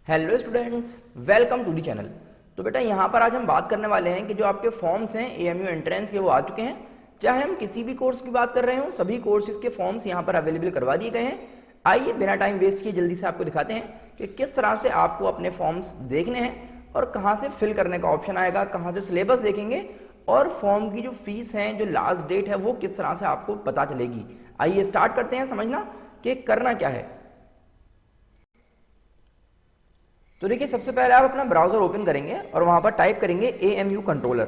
Hello students, welcome to the channel. तो बेटा यहाँ पर आज हम बात करने वाले हैं कि जो आपके फॉर्म्स हैं एएमयू एंट्रेंस के वो आ चुके हैं। चाहे हम किसी भी कोर्स की बात कर रहे हो, सभी कोर्सेज के फॉर्म्स यहाँ पर अवेलेबल करवा दिए गए हैं। आइए बिना टाइम वेस्ट किए जल्दी से आपको दिखाते हैं कि किस तरह से आपको अपने फॉर्म्स देखने हैं और कहाँ से फिल करने का ऑप्शन आएगा, कहाँ से सिलेबस देखेंगे और फॉर्म की जो फीस है, जो लास्ट डेट है, वो किस तरह से आपको पता चलेगी। आइए स्टार्ट करते हैं समझना कि करना क्या है। तो देखिए, सबसे पहले आप अपना ब्राउजर ओपन करेंगे और वहां पर टाइप करेंगे एएमयू कंट्रोलर।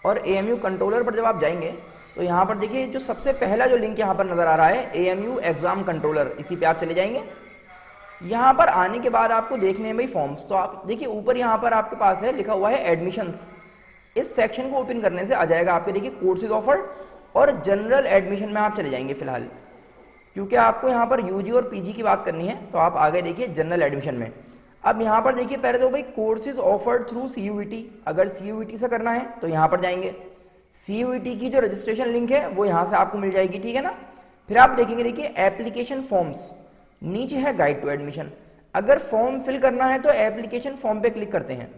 और एएमयू कंट्रोलर पर जब आप जाएंगे तो यहां पर देखिए जो सबसे पहला जो लिंक यहां पर नजर आ रहा है एएमयू एग्जाम कंट्रोलर, इसी पे आप चले जाएंगे। यहां पर आने के बाद आपको देखने हैं भाई फॉर्म्स। तो आप देखिए ऊपर यहां पर आपके पास है लिखा हुआ है एडमिशंस। इस सेक्शन को ओपन करने से आ जाएगा आपके देखिए कोर्सेज ऑफर्ड और जनरल एडमिशन में आप चले जाएंगे फिलहाल, क्योंकि आपको यहाँ पर यूजी और पीजी की बात करनी है। तो आप आगे देखिए जनरल एडमिशन में। अब यहाँ पर देखिए पहले तो भाई कोर्सेज ऑफर्ड थ्रू सीयूईटी, अगर सीयूईटी से करना है तो यहाँ पर जाएंगे। सीयूईटी की जो रजिस्ट्रेशन लिंक है वो यहाँ से आपको मिल जाएगी, ठीक है ना। फिर आप देखेंगे देखिए एप्लीकेशन फॉर्म्स, नीचे है गाइड टू एडमिशन। अगर फॉर्म फिल करना है तो एप्लीकेशन फॉर्म पे क्लिक करते हैं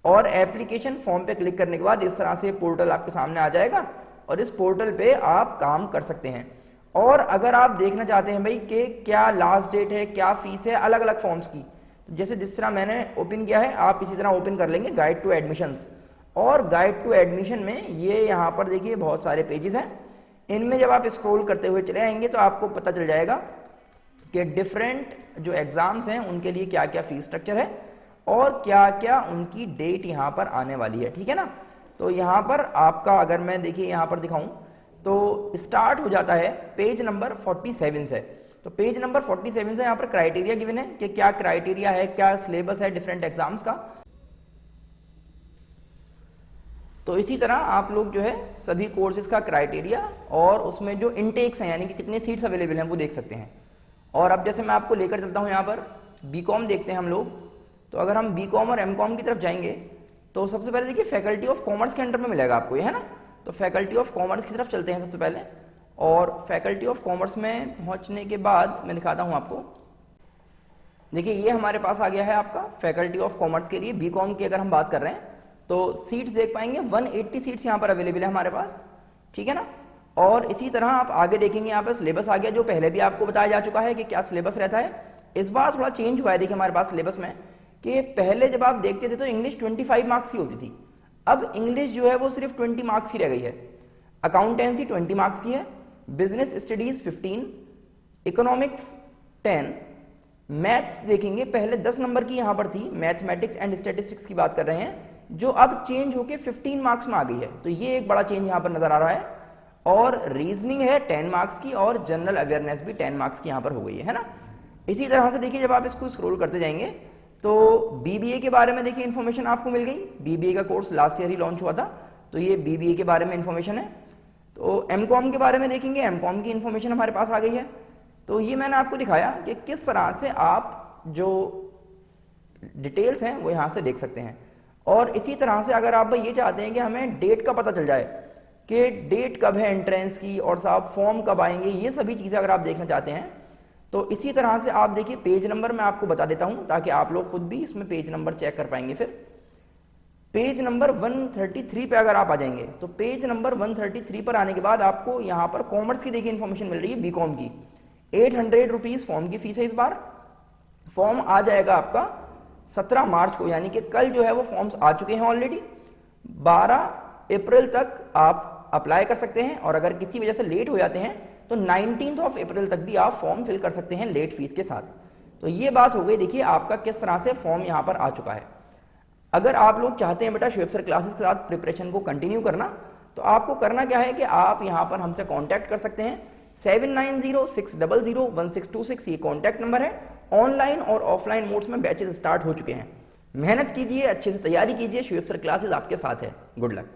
और एप्लीकेशन फॉर्म पे क्लिक करने के बाद इस तरह से पोर्टल आपके सामने आ जाएगा और इस पोर्टल पे आप काम कर सकते हैं। और अगर आप देखना चाहते हैं भाई कि क्या लास्ट डेट है, क्या फीस है अलग अलग फॉर्म्स की, तो जैसे जिस तरह मैंने ओपन किया है आप इसी तरह ओपन कर लेंगे गाइड टू एडमिशंस। और गाइड टू एडमिशन में ये यहाँ पर देखिए बहुत सारे पेजेस हैं। इनमें जब आप स्क्रॉल करते हुए चले आएंगे तो आपको पता चल जाएगा कि डिफरेंट जो एग्जाम्स हैं उनके लिए क्या क्या फीस स्ट्रक्चर है और क्या क्या उनकी डेट यहाँ पर आने वाली है, ठीक है ना। तो यहाँ पर आपका अगर मैं देखिए यहाँ पर दिखाऊं तो स्टार्ट हो जाता है पेज नंबर 47 से। तो पेज नंबर 47 से यहाँ पर क्राइटेरिया गिवन है कि क्या क्राइटेरिया है, क्या सिलेबस है डिफरेंट एग्जाम्स का। तो इसी तरह आप लोग जो है सभी कोर्सेज का क्राइटेरिया और उसमें जो इनटेक्स हैं यानी कि कितने सीट्स अवेलेबल हैं वो देख सकते हैं। और अब जैसे मैं आपको लेकर चलता हूँ यहाँ पर बीकॉम देखते हैं हम लोग। तो अगर हम बीकॉम और एमकॉम की तरफ जाएंगे तो सबसे पहले देखिए फैकल्टी ऑफ कॉमर्स के अंडर में मिलेगा आपको, ये है ना। तो फैकल्टी ऑफ कॉमर्स की तरफ चलते हैं सबसे पहले। और फैकल्टी ऑफ कॉमर्स में पहुंचने के बाद मैं दिखाता हूं आपको। देखिए ये हमारे पास आ गया है आपका फैकल्टी ऑफ कॉमर्स के लिए। बीकॉम की अगर हम बात कर रहे हैं तो सीट्स देख पाएंगे 180 सीट्स यहाँ पर अवेलेबल है हमारे पास, ठीक है ना। और इसी तरह आप आगे देखेंगे यहाँ पर सिलेबस आ गया, जो पहले भी आपको बताया जा चुका है कि क्या सिलेबस रहता है। इस बार थोड़ा चेंज हुआ है देखिए हमारे पास सिलेबस में, कि पहले जब आप देखते थे तो इंग्लिश 25 मार्क्स की होती थी, अब इंग्लिश जो है वो सिर्फ 20 मार्क्स की रह गई है। अकाउंटेंसी 20 मार्क्स की है, बिजनेस स्टडीज 15, इकोनॉमिक्स 10, मैथ्स देखेंगे पहले 10 नंबर की यहां पर थी, मैथमेटिक्स एंड स्टैटिस्टिक्स की बात कर रहे हैं, जो अब चेंज होके 15 मार्क्स में आ गई है। तो ये एक बड़ा चेंज यहां पर नजर आ रहा है। और रीजनिंग है 10 मार्क्स की और जनरल अवेयरनेस भी 10 मार्क्स की यहां पर हो गई है ना। इसी तरह से देखिए जब आप इसको स्क्रॉल करते जाएंगे तो बीबीए के बारे में देखिए इन्फॉर्मेशन आपको मिल गई। बीबीए का कोर्स लास्ट ईयर ही लॉन्च हुआ था, तो ये बीबीए के बारे में इन्फॉर्मेशन है। तो एमकॉम के बारे में देखेंगे, एमकॉम की इन्फॉर्मेशन हमारे पास आ गई है। तो ये मैंने आपको दिखाया कि किस तरह से आप जो डिटेल्स हैं वो यहाँ से देख सकते हैं। और इसी तरह से अगर आप ये चाहते हैं कि हमें डेट का पता चल जाए कि डेट कब है एंट्रेंस की और साहब फॉर्म कब आएंगे, ये सभी चीज़ें अगर आप देखना चाहते हैं तो इसी तरह से आप देखिए पेज नंबर मैं आपको बता देता हूं ताकि आप लोग खुद भी इसमें पेज नंबर चेक कर पाएंगे। फिर पेज नंबर 133 पे अगर आप आ जाएंगे तो पेज नंबर 133 पर आने के बाद आपको यहां पर कॉमर्स की देखिए इन्फॉर्मेशन मिल रही है। बीकॉम की 800 रुपीज फॉर्म की फीस है। इस बार फॉर्म आ जाएगा आपका 17 मार्च को, यानी कि कल जो है वो फॉर्म्स आ चुके हैं ऑलरेडी। 12 अप्रैल तक आप अप्लाई कर सकते हैं और अगर किसी वजह से लेट हो जाते हैं तो 19 अप्रैल तक भी आप फॉर्म फिल कर सकते हैं लेट फीस के साथ। तो ये बात हो गई देखिए आपका किस तरह से फॉर्म यहाँ पर आ चुका है। अगर आप लोग चाहते हैं बेटा शुएब सर क्लासेस के साथ प्रिपरेशन को कंटिन्यू करना, तो आपको करना क्या है कि आप यहाँ पर हमसे कांटेक्ट कर सकते हैं। 7906001626 ये कॉन्टैक्ट नंबर है। ऑनलाइन और ऑफलाइन मोड्स में बैचेस स्टार्ट हो चुके हैं। मेहनत कीजिए, अच्छे से तैयारी कीजिए, शुएब सर क्लासेस आपके साथ है। Good luck.